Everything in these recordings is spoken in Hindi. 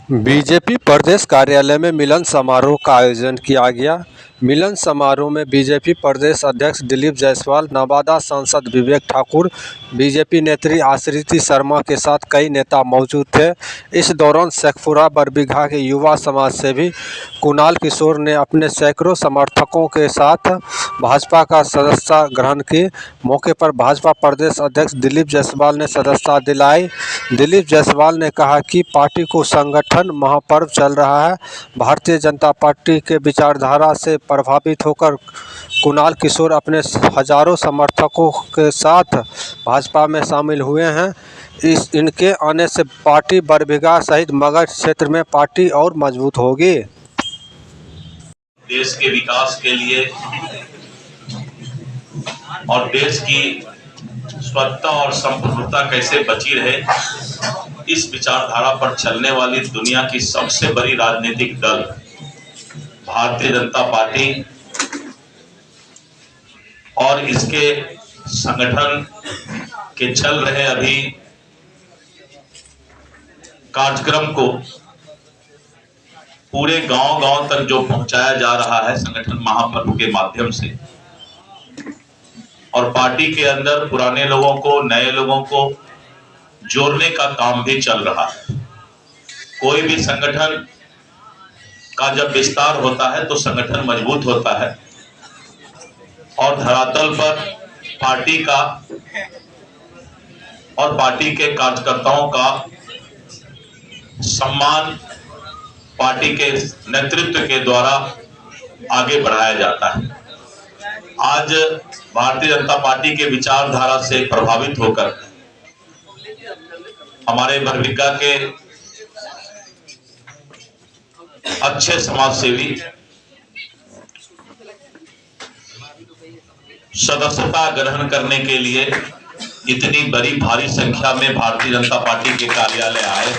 बीजेपी प्रदेश कार्यालय में मिलन समारोह का आयोजन किया गया। मिलन समारोह में बीजेपी प्रदेश अध्यक्ष दिलीप जायसवाल, नवादा सांसद विवेक ठाकुर, बीजेपी नेत्री आश्रिति शर्मा के साथ कई नेता मौजूद थे। इस दौरान शेखपुरा बरबीघा के युवा समाज सेवी कुणाल किशोर ने अपने सैकड़ों समर्थकों के साथ भाजपा का सदस्यता ग्रहण की। मौके पर भाजपा प्रदेश अध्यक्ष दिलीप जायसवाल ने सदस्यता दिलाई। दिलीप जायसवाल ने कहा कि पार्टी को संगठन महापर्व चल रहा है। भारतीय जनता पार्टी के विचारधारा से प्रभावित होकर कुणाल किशोर अपने हजारों समर्थकों के साथ भाजपा में शामिल हुए हैं। इनके आने से पार्टी बरबीघा सहित मगध क्षेत्र में पार्टी और मजबूत होगी। देश के विकास के लिए और देश की स्वतंत्रता और संप्रभुता कैसे बची रहे, इस विचारधारा पर चलने वाली दुनिया की सबसे बड़ी राजनीतिक दल भारतीय जनता पार्टी और इसके संगठन के चल रहे अभी कार्यक्रम को पूरे गांव-गांव तक जो पहुंचाया जा रहा है संगठन महापर्व के माध्यम से, और पार्टी के अंदर पुराने लोगों को नए लोगों को जोड़ने का काम भी चल रहा है। कोई भी संगठन का जब विस्तार होता है तो संगठन मजबूत होता है और धरातल पर पार्टी का और पार्टी के कार्यकर्ताओं का सम्मान पार्टी के नेतृत्व के द्वारा आगे बढ़ाया जाता है। आज भारतीय जनता पार्टी के विचारधारा से प्रभावित होकर हमारे बरबीघा के अच्छे समाज सेवी सदस्यता ग्रहण करने के लिए इतनी बड़ी भारी संख्या में भारतीय जनता पार्टी के कार्यालय आए।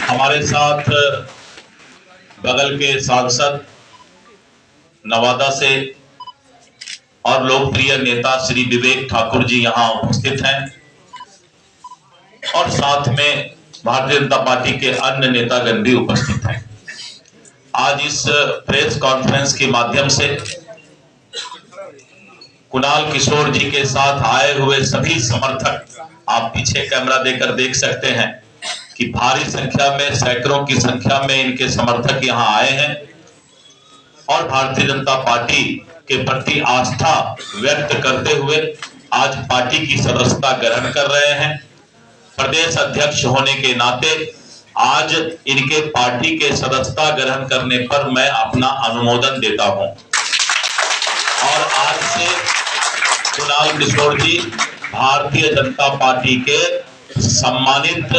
हमारे साथ बगल के सांसद नवादा से और लोकप्रिय नेता श्री विवेक ठाकुर जी यहाँ उपस्थित हैं और साथ में भारतीय जनता पार्टी के अन्य नेतागण भी उपस्थित हैं। आज इस प्रेस कॉन्फ्रेंस के माध्यम से कुणाल किशोर जी के साथ आए हुए सभी समर्थक, आप पीछे कैमरा देकर देख सकते हैं कि भारी संख्या में, सैकड़ों की संख्या में इनके समर्थक यहाँ आए हैं और भारतीय जनता पार्टी के प्रति आस्था व्यक्त करते हुए आज पार्टी की सदस्यता ग्रहण कर रहे हैं। प्रदेश अध्यक्ष होने के नाते आज इनके पार्टी के सदस्यता ग्रहण करने पर मैं अपना अनुमोदन देता हूं और आज से कुणाल किशोर जी भारतीय जनता पार्टी के सम्मानित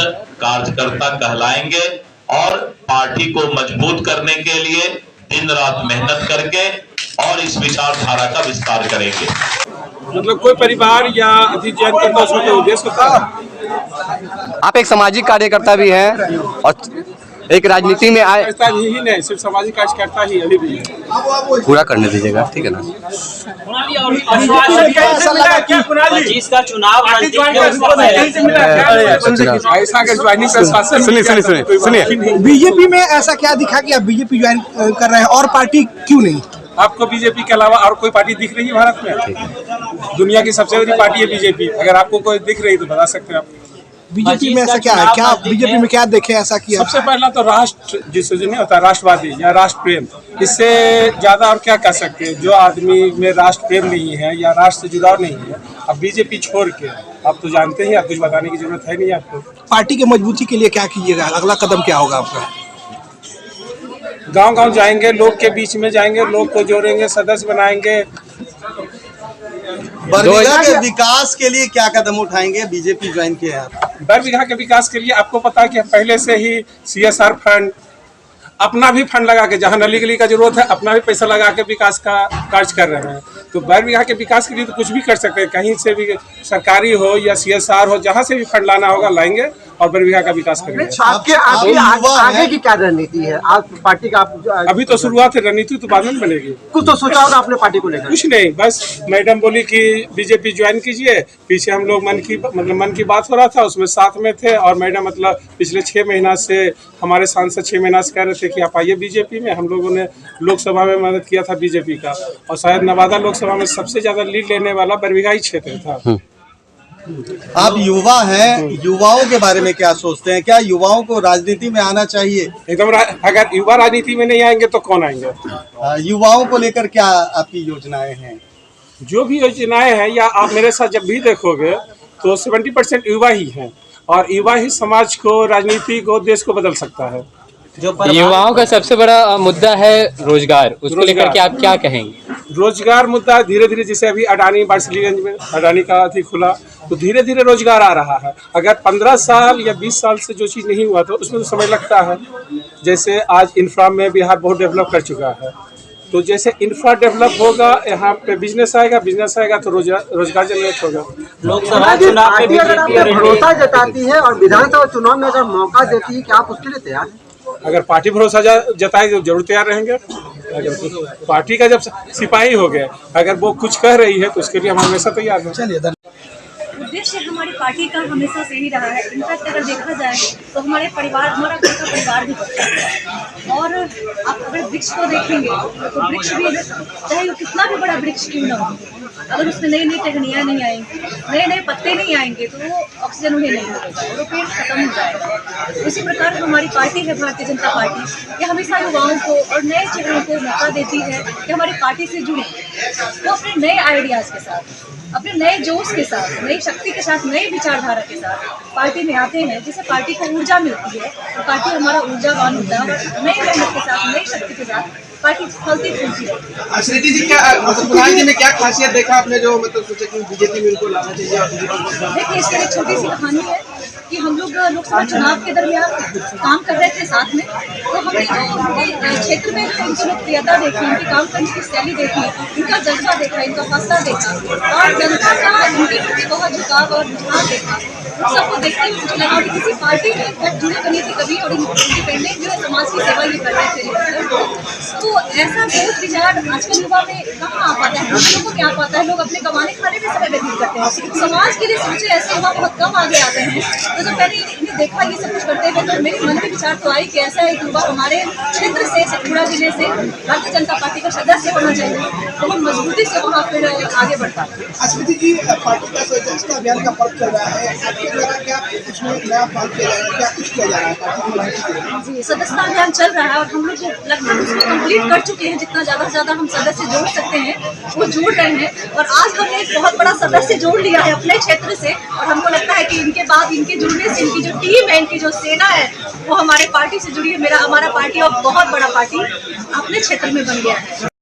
कार्यकर्ता कहलाएंगे और पार्टी को मजबूत करने के लिए दिन रात मेहनत करके और इस विचारधारा का विस्तार करेंगे। मतलब कोई परिवार या अधिजन करता उसमें उद्देश्य होता है। आप एक सामाजिक कार्यकर्ता भी हैं और एक राजनीति में आए। ही नहीं, सिर्फ सामाजिक कार्यकर्ता ही अभी भी पूरा करने दीजिएगा, ठीक है ना। सुनिए, बीजेपी में ऐसा क्या दिखा कि आप बीजेपी ज्वाइन कर रहे हैं और पार्टी क्यों नहीं? आपको बीजेपी के अलावा और कोई पार्टी दिख रही है भारत में? दुनिया की सबसे बड़ी पार्टी है बीजेपी। अगर आपको कोई दिख रही तो बता सकते हैं आप। बीजेपी में ऐसा क्या है? क्या बीजेपी में क्या देखे ऐसा किया? सबसे पहला तो राष्ट्र जिसे जो नहीं होता, राष्ट्रवादी या राष्ट्र प्रेम, इससे ज्यादा और क्या कह सकते हैं। जो आदमी में राष्ट्र प्रेम नहीं है या राष्ट्र से जुड़ाव नहीं है, अब बीजेपी छोड़ के आप तो जानते हैं, आप कुछ बताने की जरूरत है नहीं आपको। पार्टी की मजबूती के लिए क्या कीजिएगा? अगला कदम क्या होगा आपका? गांव-गांव जाएंगे, लोग के बीच में जाएंगे, लोग को जोड़ेंगे, सदस्य बनाएंगे। बरबीघा के विकास के लिए क्या कदम उठाएंगे? बीजेपी ज्वाइन किया है। बरबीघा के विकास के लिए आपको पता है कि पहले से ही CSR फंड, अपना भी फंड लगा के, जहां नली गली का जरूरत है अपना भी पैसा लगा के विकास का कार्य कर रहे हैं। तो बरबीघा के विकास के लिए तो कुछ भी कर सकते हैं, कहीं से भी, सरकारी हो या CSR हो, जहां से भी फंड लाना होगा लाएंगे और बरबीघा का विकास करेंगे। आपके आप युवा आगे हैं। की क्या रणनीति है? आप पार्टी का आप अभी तो शुरुआत है, रणनीति तो बाद में बनेगी। कुछ तो सोचा होगा आपने पार्टी को लेकर? कुछ नहीं, बस मैडम बोली कि बीजेपी ज्वाइन कीजिए। पीछे हम लोग मन की बात हो रहा था, उसमें साथ में थे, और मैडम मतलब पिछले 6 महीना से हमारे सांसद 6 महीना से कह रहे थे कि आप आइए बीजेपी में। हम लोगों ने लोकसभा में मदद किया था बीजेपी का, और शायद नवादा लोकसभा में सबसे ज्यादा लीड लेने वाला बरबीघा ही क्षेत्र था। आप युवा हैं, युवाओं के बारे में क्या सोचते हैं? क्या युवाओं को राजनीति में आना चाहिए? एकदम अगर युवा राजनीति में नहीं आएंगे तो कौन आएंगे? युवाओं को लेकर क्या आपकी योजनाएं हैं? जो भी योजनाएं हैं, या आप मेरे साथ जब भी देखोगे तो 70% युवा ही हैं, और युवा ही समाज को, राजनीति को, देश को बदल सकता है। युवाओं का सबसे बड़ा मुद्दा है रोजगार, उसको लेकर के आप क्या कहेंगे? रोजगार मुद्दा धीरे धीरे, जैसे अभी अडानी बार्सिलीगंज में अडानी का अथी खुला, तो धीरे धीरे रोजगार आ रहा है। अगर 15 साल या 20 साल से जो चीज़ नहीं हुआ तो उसमें तो समय लगता है। जैसे आज इंफ्रा में बिहार बहुत डेवलप कर चुका है, तो जैसे इंफ्रा डेवलप होगा, यहाँ पे बिजनेस आएगा तो रोजगार जनरेट होगा। लोकसभा चुनाव में अगर आपने भरोसा जताती है और विधानसभा चुनाव में अगर मौका देती है, क्या आप उसके लिए तैयार हैं? अगर पार्टी भरोसा जताए तो जरूर तैयार रहेंगे। अगर पार्टी का जब सिपाही हो गए, अगर वो कुछ कह रही है तो उसके लिए हम हमेशा तैयार हैं। चलिए, उद्देश्य हमारी पार्टी का हमेशा से ही रहा है। इनफैक्ट अगर देखा जाए तो हमारे परिवार, हमारा घर का परिवार भी बढ़ता है। और आप अगर वृक्ष को देखेंगे तो वृक्ष भी, चाहे वो कितना भी बड़ा वृक्ष क्यों ना हो, अगर उसमें नई नई टहनियाँ नहीं आएंगी, नए नए पत्ते नहीं आएंगे तो वो ऑक्सीजन उन्हें नहीं मिलेगा और वो पेड़ खत्म हो जाएगा। उसी प्रकार हमारी पार्टी है भारतीय जनता पार्टी, ये हमेशा युवाओं को और नए चेहरों को मौका देती है कि हमारी पार्टी से जुड़े, वो अपने नए आइडियाज़ के साथ, अपने नए जोश के साथ, नई शक्ति के साथ, नई विचारधारा के साथ पार्टी में आते हैं, जिससे पार्टी को ऊर्जा मिलती है और पार्टी हमारा ऊर्जावान होता है और नई मेहनत के साथ, नई शक्ति के साथ पार्टी फलती फूलती है। श्रीति जी, क्या मतलब प्रधान जी में क्या खासियत देखा आपने जो मतलब सोचा कि बीजेपी में उनको लाना चाहिए? और देखिए, इसकी एक छोटी सी कहानी है कि हम लोग लोकसभा चुनाव के दरमियान काम कर रहे थे साथ में, तो हमने उनके क्षेत्र में उनकी लोकप्रियता देखी, उनकी काम करने की शैली देखी, इनका जज्बा देखा, इनका हौसला देखा, और जनता का इनके प्रति बहुत झुकाव और रुझान देखा। उन सबको देखते हुए मुझे लगा कि किसी पार्टी में जुड़े बनी थी कभी, और इंडिपेंडेंट जो है समाज की सेवा ये कर रहे थे। तो ऐसा सोच विचार आजकल युवा में कहाँ आ पाता है, हम लोगों को क्या पाता है, लोग अपने कमाने खाने में समय व्यतीत करते हैं, समाज के लिए सोचे ऐसे युवा बहुत कम आगे आते हैं। तो जब मैंने इन्हें देखा ये सब कुछ करते हुए, तो मेरे मन में विचार तो आई कि ऐसा एक युवा हमारे क्षेत्र से, सतपुड़ा जिले से भारतीय जनता पार्टी का सदस्य होना चाहिए, तो हम मजबूती से वहाँ फिर आगे बढ़ पाते हैं। श्रीति जी, पार्टी का सदस्यता अभियान का पर्व चल रहा है, आपको लगा क्या उसमें नया बात किया जा रहा है, क्या कुछ किया जा रहा है पार्टी की? जी, सदस्यता अभियान चल रहा है और हम लोग लगभग उसको कंप्लीट कर चुके हैं। जितना ज़्यादा से ज़्यादा हम सदस्य जोड़ सकते हैं वो जोड़ रहे हैं, और आज हमने एक बहुत बड़ा सदस्य जोड़ लिया है अपने क्षेत्र से, और हमको लगता है कि इनके बाद, इनके जुड़ने से, इनकी जो टीम है, इनकी जो सेना है, वो हमारे पार्टी से जुड़ी है। हमारा पार्टी अब बहुत बड़ा पार्टी अपने क्षेत्र में बन गया है।